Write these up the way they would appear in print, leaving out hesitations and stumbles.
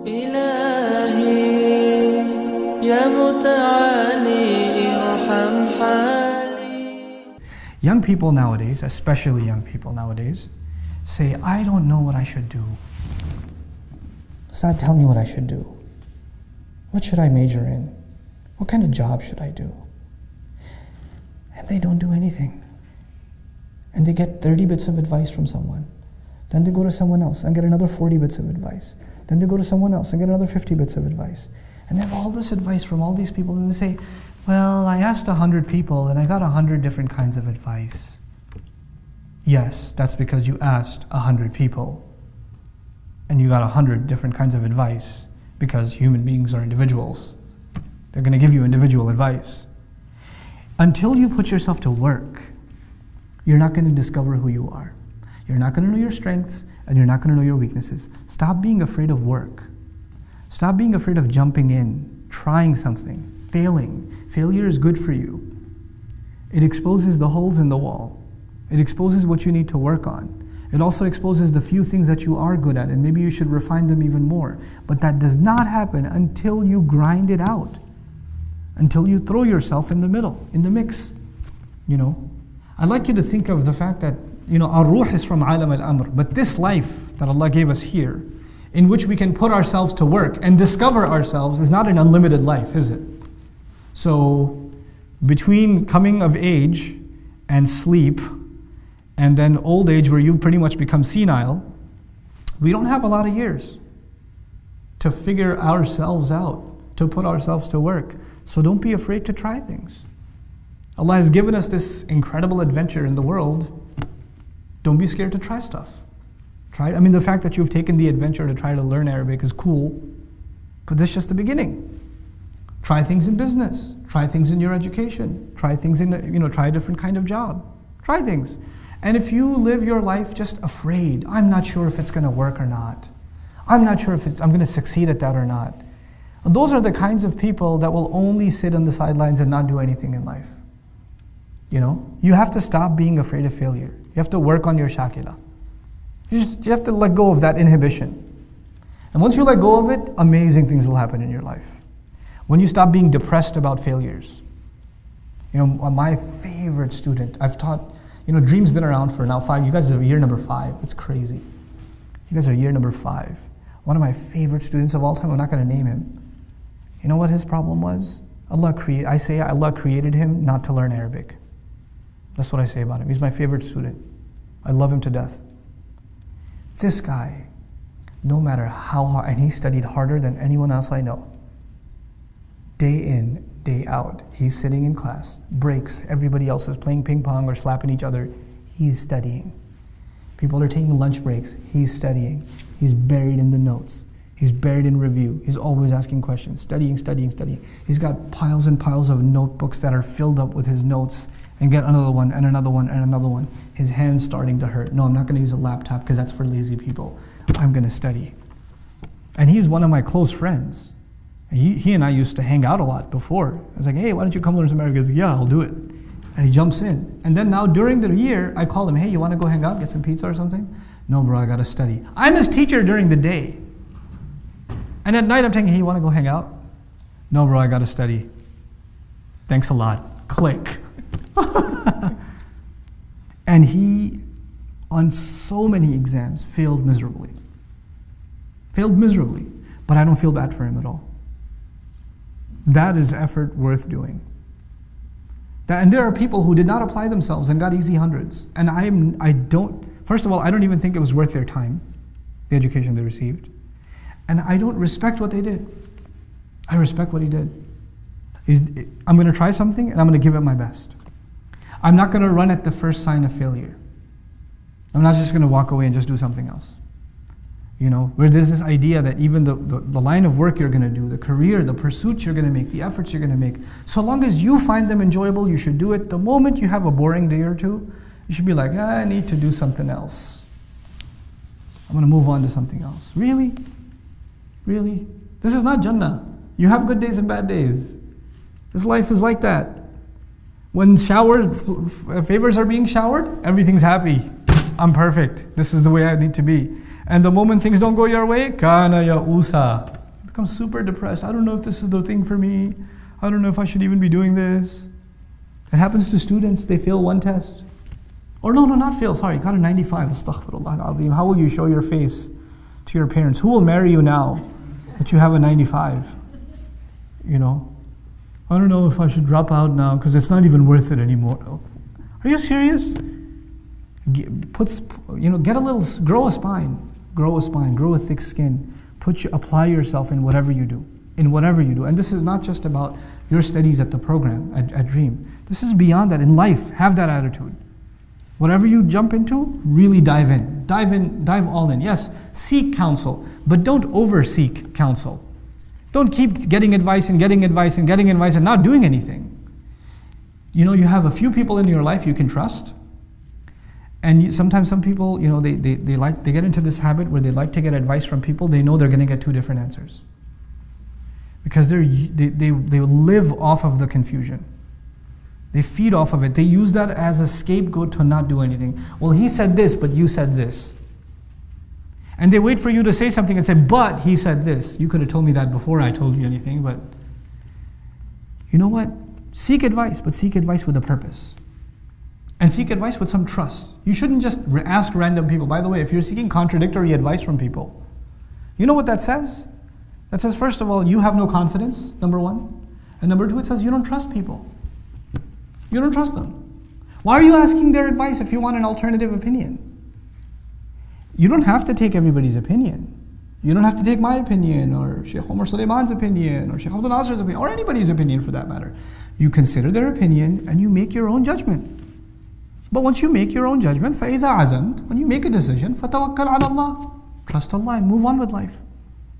إلهي يا متعالي ارحم حالي. Young people nowadays, especially young people nowadays, say, I don't know what I should do. Ustad, tell me what I should do. What should I major in? What kind of job should I do? And they don't do anything. And they get 30 bits of advice from someone. Then they go to someone else and get another 40 bits of advice. Then they go to someone else and get another 50 bits of advice. And they have all this advice from all these people, and they say, well, I asked 100 people and I got 100 different kinds of advice. Yes, that's because you asked 100 people and you got 100 different kinds of advice, because human beings are individuals. They're going to give you individual advice. Until you put yourself to work, you're not going to discover who you are. You're not going to know your strengths, and you're not going to know your weaknesses. Stop being afraid of work. Stop being afraid of jumping in, trying something, failing. Failure is good for you. It exposes the holes in the wall. It exposes what you need to work on. It also exposes the few things that you are good at, and maybe you should refine them even more. But that does not happen until you grind it out, until you throw yourself in the middle, in the mix. I'd like you to think of the fact that, our ruh is from alam al-amr, but this life that Allah gave us here, in which we can put ourselves to work and discover ourselves, is not an unlimited life, is it? So, between coming of age and sleep, and then old age where you pretty much become senile, we don't have a lot of years to figure ourselves out, to put ourselves to work. So don't be afraid to try things. Allah has given us this incredible adventure in the world. Don't be scared to try stuff. The fact that you've taken the adventure to try to learn Arabic is cool, but this is just the beginning. Try things in business. Try things in your education. Try things try a different kind of job. Try things. And if you live your life just afraid, I'm not sure if it's going to work or not. I'm not sure if I'm going to succeed at that or not. Those are the kinds of people that will only sit on the sidelines and not do anything in life. You have to stop being afraid of failure. You have to work on your shakila. You have to let go of that inhibition. And once you let go of it, amazing things will happen in your life. When you stop being depressed about failures. My favorite student, I've taught, Dream's been around for now 5, you guys are year number 5, it's crazy. You guys are year number 5. One of my favorite students of all time, I'm not going to name him. You know what his problem was? Allah created him not to learn Arabic. That's what I say about him. He's my favorite student. I love him to death. This guy, no matter how hard, and he studied harder than anyone else I know. Day in, day out, he's sitting in class, breaks, everybody else is playing ping pong or slapping each other. He's studying. People are taking lunch breaks. He's studying. He's buried in the notes. He's buried in review. He's always asking questions, studying. He's got piles and piles of notebooks that are filled up with his notes, and get another one and another one and another one. His hand's starting to hurt. No, I'm not going to use a laptop because that's for lazy people. I'm going to study. And he's one of my close friends. He and I used to hang out a lot before. I was like, hey, why don't you come learn some Arabic? He goes, yeah, I'll do it. And he jumps in. And then now during the year, I call him, hey, you want to go hang out, get some pizza or something? No, bro, I got to study. I'm his teacher during the day. And at night I'm telling him, hey, you want to go hang out? No, bro, I got to study. Thanks a lot. Click. And he, on so many exams, failed miserably. But I don't feel bad for him at all. That is effort worth doing. And there are people who did not apply themselves and got easy hundreds. And first of all, I don't even think it was worth their time, the education they received. And I don't respect what they did. I respect what he did. I'm going to try something and I'm going to give it my best. I'm not going to run at the first sign of failure. I'm not just going to walk away and just do something else. Where there's this idea that even the line of work you're going to do, the career, the pursuits you're going to make, the efforts you're going to make, so long as you find them enjoyable, you should do it. The moment you have a boring day or two, you should be like, I need to do something else. I'm going to move on to something else. Really? Really? This is not Jannah. You have good days and bad days. This life is like that. When favors are being showered, everything's happy. I'm perfect. This is the way I need to be. And the moment things don't go your way, kana ya'usa. You become super depressed. I don't know if this is the thing for me. I don't know if I should even be doing this. It happens to students. They fail one test. Or no, not fail, sorry, got a 95. Astaghfirullah al-azim. How will you show your face to your parents? Who will marry you now that you have a 95? You know? I don't know if I should drop out now because it's not even worth it anymore. Are you serious? Get a little, grow a spine, grow a thick skin. Apply yourself in whatever you do. And this is not just about your studies at the program, at Dream. This is beyond that. In life, have that attitude. Whatever you jump into, really dive in. Dive all in. Yes, seek counsel, but don't over-seek counsel. Don't keep getting advice and not doing anything. You know, you have a few people in your life you can trust. And sometimes some people, you know, they get into this habit where they like to get advice from people. They know they're going to get two different answers. Because they live off of the confusion. They feed off of it. They use that as a scapegoat to not do anything. Well, he said this, but you said this. And they wait for you to say something and say, but he said this. You could have told me that before I told you anything, but you know what? Seek advice, but seek advice with a purpose. And seek advice with some trust. You shouldn't just ask random people. By the way, if you're seeking contradictory advice from people, you know what that says? That says, first of all, you have no confidence, number one. And number two, it says you don't trust people. You don't trust them. Why are you asking their advice if you want an alternative opinion? You don't have to take everybody's opinion. You don't have to take my opinion, or Sheikh Omar Sulaiman's opinion, or Sheikh Abdul Nasir's opinion, or anybody's opinion for that matter. You consider their opinion and you make your own judgment. But once you make your own judgment, فَإِذَا عَزَمْتَ, when you make a decision, فَتَوَكَّلْ عَلَى اللَّهِ, trust Allah and move on with life.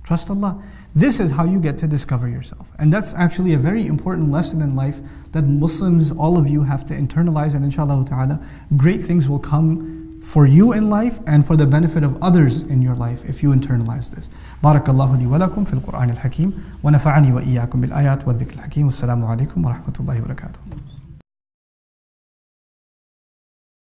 Trust Allah. This is how you get to discover yourself. And that's actually a very important lesson in life that Muslims, all of you, have to internalize, and inshallah ta'ala, great things will come for you in life and for the benefit of others in your life if you internalize this. Barakallahu li wa lakum fil Qur'an al-Hakim wa nafa'ani wa iyyakum bil ayat wa dhikr al-Hakim. Wassalamu alaikum wa rahmatullahi wa barakatuh.